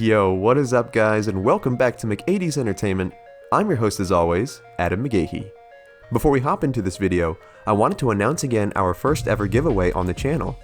Yo, what is up guys, and welcome back to McAD's Entertainment. I'm your host as always, Adam McGahee. Before we hop into this video, I wanted to announce again our first ever giveaway on the channel.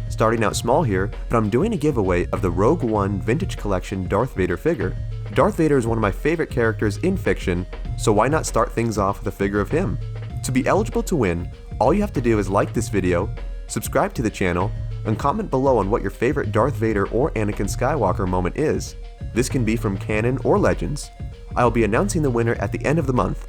Starting out small here, but I'm doing a giveaway of the Rogue One Vintage Collection Darth Vader figure. Darth Vader is one of my favorite characters in fiction, so why not start things off with a figure of him? To be eligible to win, all you have to do is like this video, subscribe to the channel, and comment below on what your favorite Darth Vader or Anakin Skywalker moment is. This can be from canon or legends. I'll be announcing the winner at the end of the month.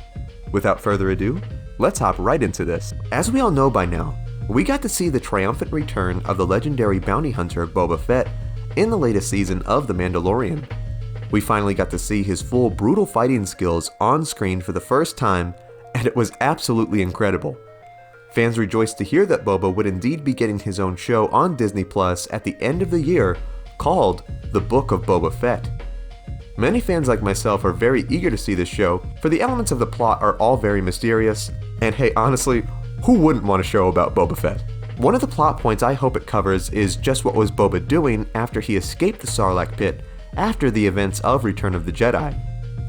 Without further ado, let's hop right into this. As we all know by now, we got to see the triumphant return of the legendary bounty hunter Boba Fett in the latest season of The Mandalorian. We finally got to see his full brutal fighting skills on screen for the first time, and it was absolutely incredible. Fans rejoiced to hear that Boba would indeed be getting his own show on Disney Plus at the end of the year called The Book of Boba Fett. Many fans like myself are very eager to see this show, for the elements of the plot are all very mysterious, and hey, honestly, who wouldn't want a show about Boba Fett? One of the plot points I hope it covers is just what was Boba doing after he escaped the Sarlacc pit after the events of Return of the Jedi.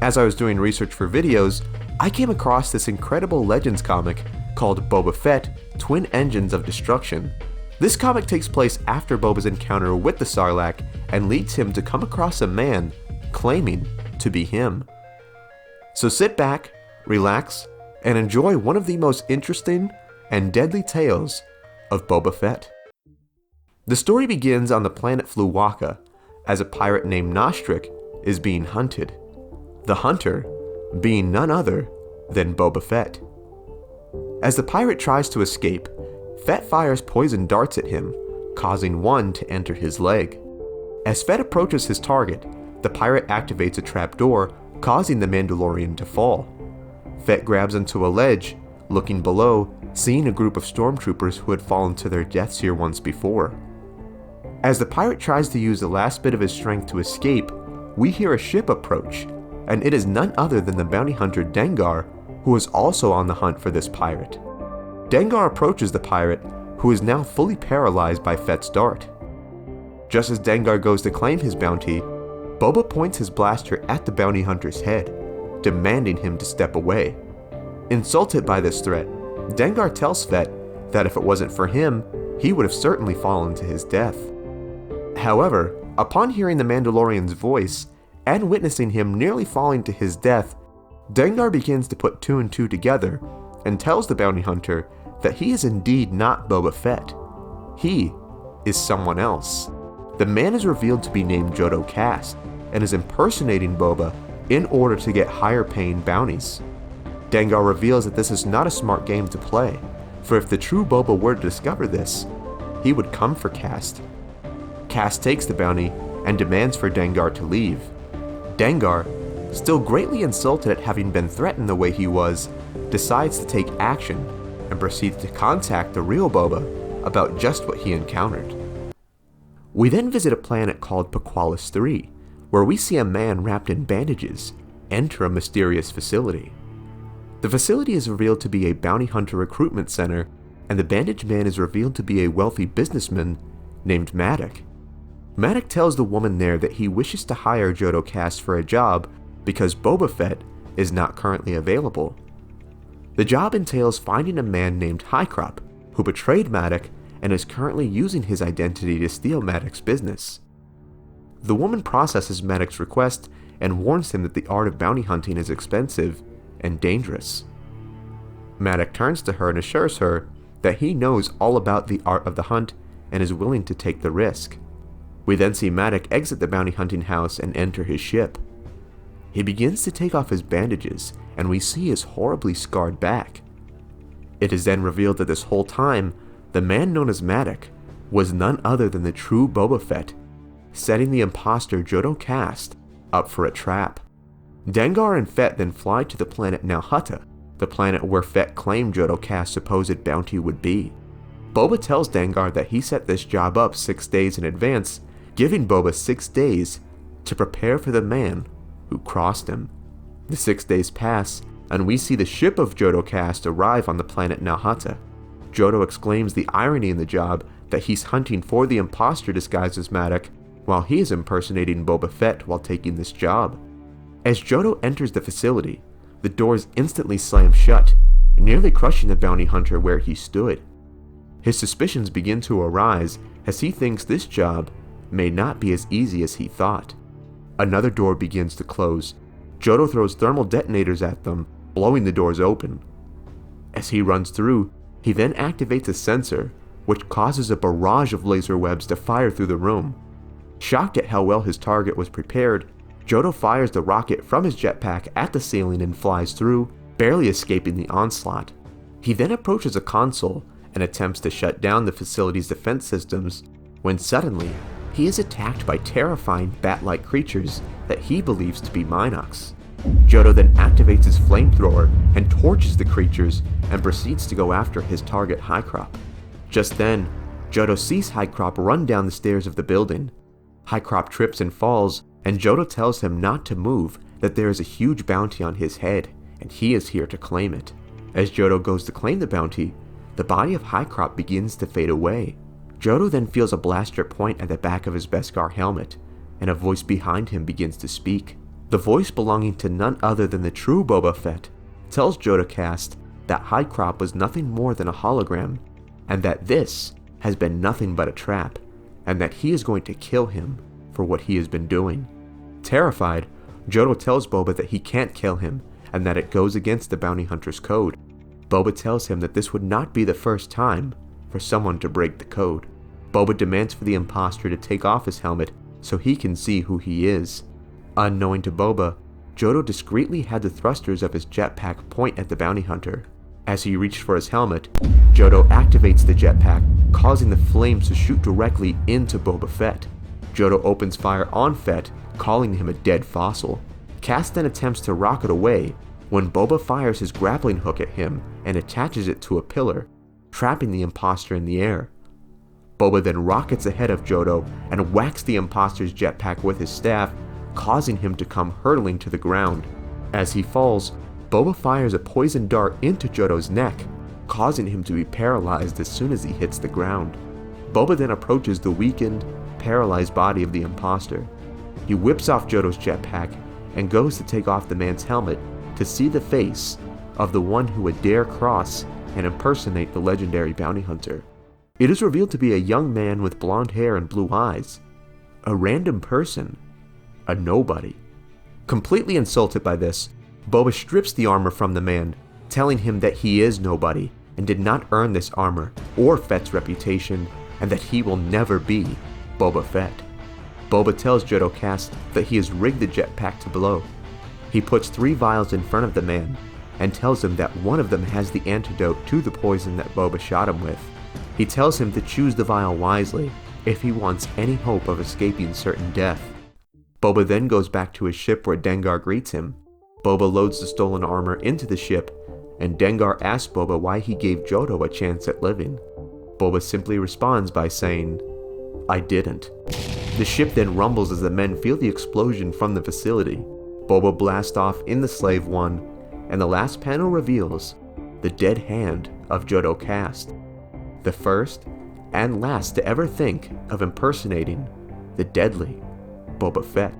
As I was doing research for videos, I came across this incredible Legends comic called Boba Fett, Twin Engines of Destruction. This comic takes place after Boba's encounter with the Sarlacc and leads him to come across a man claiming to be him. So sit back, relax, and enjoy one of the most interesting and deadly tales of Boba Fett. The story begins on the planet Fluwaka as a pirate named Nostric is being hunted. The hunter being none other than Boba Fett. As the pirate tries to escape, Fett fires poison darts at him, causing one to enter his leg. As Fett approaches his target, the pirate activates a trapdoor, causing the Mandalorian to fall. Fett grabs onto a ledge, looking below, seeing a group of stormtroopers who had fallen to their deaths here once before. As the pirate tries to use the last bit of his strength to escape, we hear a ship approach, and it is none other than the bounty hunter Dengar, who is also on the hunt for this pirate. Dengar approaches the pirate, who is now fully paralyzed by Fett's dart. Just as Dengar goes to claim his bounty, Boba points his blaster at the bounty hunter's head, demanding him to step away. Insulted by this threat, Dengar tells Fett that if it wasn't for him, he would have certainly fallen to his death. However, upon hearing the Mandalorian's voice and witnessing him nearly falling to his death, Dengar begins to put two and two together and tells the bounty hunter that he is indeed not Boba Fett. He is someone else. The man is revealed to be named Jodo Kast and is impersonating Boba in order to get higher paying bounties. Dengar reveals that this is not a smart game to play, for if the true Boba were to discover this, he would come for Kast. Kast takes the bounty and demands for Dengar to leave. Dengar, still greatly insulted at having been threatened the way he was, decides to take action and proceeds to contact the real Boba about just what he encountered. We then visit a planet called Pequalis 3, where we see a man wrapped in bandages enter a mysterious facility. The facility is revealed to be a bounty hunter recruitment center, and the bandaged man is revealed to be a wealthy businessman named Maddock. Maddock tells the woman there that he wishes to hire Jodo Kast for a job because Boba Fett is not currently available. The job entails finding a man named Highcrop, who betrayed Maddock and is currently using his identity to steal Maddock's business. The woman processes Maddock's request and warns him that the art of bounty hunting is expensive and dangerous. Maddock turns to her and assures her that he knows all about the art of the hunt and is willing to take the risk. We then see Maddock exit the bounty hunting house and enter his ship. He begins to take off his bandages, and we see his horribly scarred back. It is then revealed that this whole time, the man known as Maddock was none other than the true Boba Fett, setting the imposter Jodo Kast up for a trap. Dengar and Fett then fly to the planet Nalhutta, the planet where Fett claimed Jodo Kast's supposed bounty would be. Boba tells Dengar that he set this job up 6 days in advance, giving Boba 6 days to prepare for the man who crossed him. The 6 days pass, and we see the ship of Jodo Kast arrive on the planet Nalhutta. Jodo exclaims the irony in the job that he's hunting for the imposter disguised as Maddock, while he is impersonating Boba Fett while taking this job. As Jodo enters the facility, the doors instantly slam shut, nearly crushing the bounty hunter where he stood. His suspicions begin to arise as he thinks this job may not be as easy as he thought. Another door begins to close. Jodo throws thermal detonators at them, blowing the doors open. As he runs through, he then activates a sensor, which causes a barrage of laser webs to fire through the room. Shocked at how well his target was prepared, Jodo fires the rocket from his jetpack at the ceiling and flies through, barely escaping the onslaught. He then approaches a console and attempts to shut down the facility's defense systems, when suddenly, he is attacked by terrifying bat-like creatures that he believes to be Minox. Jodo then activates his flamethrower and torches the creatures and proceeds to go after his target Hycrop. Just then, Jodo sees Hycrop run down the stairs of the building. Hycrop trips and falls, and Jodo tells him not to move, that there is a huge bounty on his head, and he is here to claim it. As Jodo goes to claim the bounty, the body of Hycrop begins to fade away. Jodo then feels a blaster point at the back of his Beskar helmet, and a voice behind him begins to speak. The voice, belonging to none other than the true Boba Fett, tells Jodo Kast that Hycrop was nothing more than a hologram, and that this has been nothing but a trap, and that he is going to kill him for what he has been doing. Terrified, Jodo tells Boba that he can't kill him, and that it goes against the bounty hunter's code. Boba tells him that this would not be the first time for someone to break the code. Boba demands for the imposter to take off his helmet so he can see who he is. Unknowing to Boba, Jodo discreetly had the thrusters of his jetpack point at the bounty hunter. As he reached for his helmet, Jodo activates the jetpack, causing the flames to shoot directly into Boba Fett. Jodo opens fire on Fett, calling him a dead fossil. Kast then attempts to rocket away when Boba fires his grappling hook at him and attaches it to a pillar, trapping the imposter in the air. Boba then rockets ahead of Jodo and whacks the imposter's jetpack with his staff, causing him to come hurtling to the ground. As he falls, Boba fires a poison dart into Jodo's neck, causing him to be paralyzed as soon as he hits the ground. Boba then approaches the weakened, paralyzed body of the imposter. He whips off Jodo's jetpack and goes to take off the man's helmet to see the face of the one who would dare cross and impersonate the legendary bounty hunter. It is revealed to be a young man with blonde hair and blue eyes. A random person. A nobody. Completely insulted by this, Boba strips the armor from the man, telling him that he is nobody and did not earn this armor or Fett's reputation, and that he will never be Boba Fett. Boba tells Jodo Kast that he has rigged the jetpack to blow. He puts 3 vials in front of the man and tells him that one of them has the antidote to the poison that Boba shot him with. He tells him to choose the vial wisely if he wants any hope of escaping certain death. Boba then goes back to his ship where Dengar greets him. Boba loads the stolen armor into the ship, and Dengar asks Boba why he gave Jodo a chance at living. Boba simply responds by saying, "I didn't." The ship then rumbles as the men feel the explosion from the facility. Boba blasts off in the Slave One, and the last panel reveals the dead hand of Jodo Kast, the first and last to ever think of impersonating the deadly Boba Fett.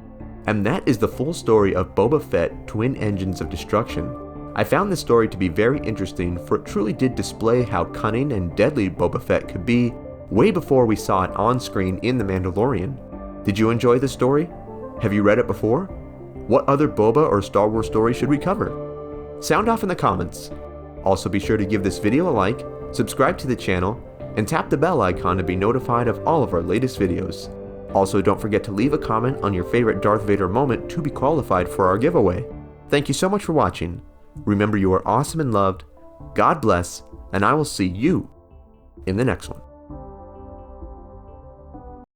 And that is the full story of Boba Fett, Twin Engines of Destruction. I found this story to be very interesting, for it truly did display how cunning and deadly Boba Fett could be way before we saw it on screen in The Mandalorian. Did you enjoy the story? Have you read it before? What other Boba or Star Wars story should we cover? Sound off in the comments. Also be sure to give this video a like, subscribe to the channel, and tap the bell icon to be notified of all of our latest videos. Also, don't forget to leave a comment on your favorite Darth Vader moment to be qualified for our giveaway. Thank you so much for watching. Remember, you are awesome and loved. God bless, and I will see you in the next one.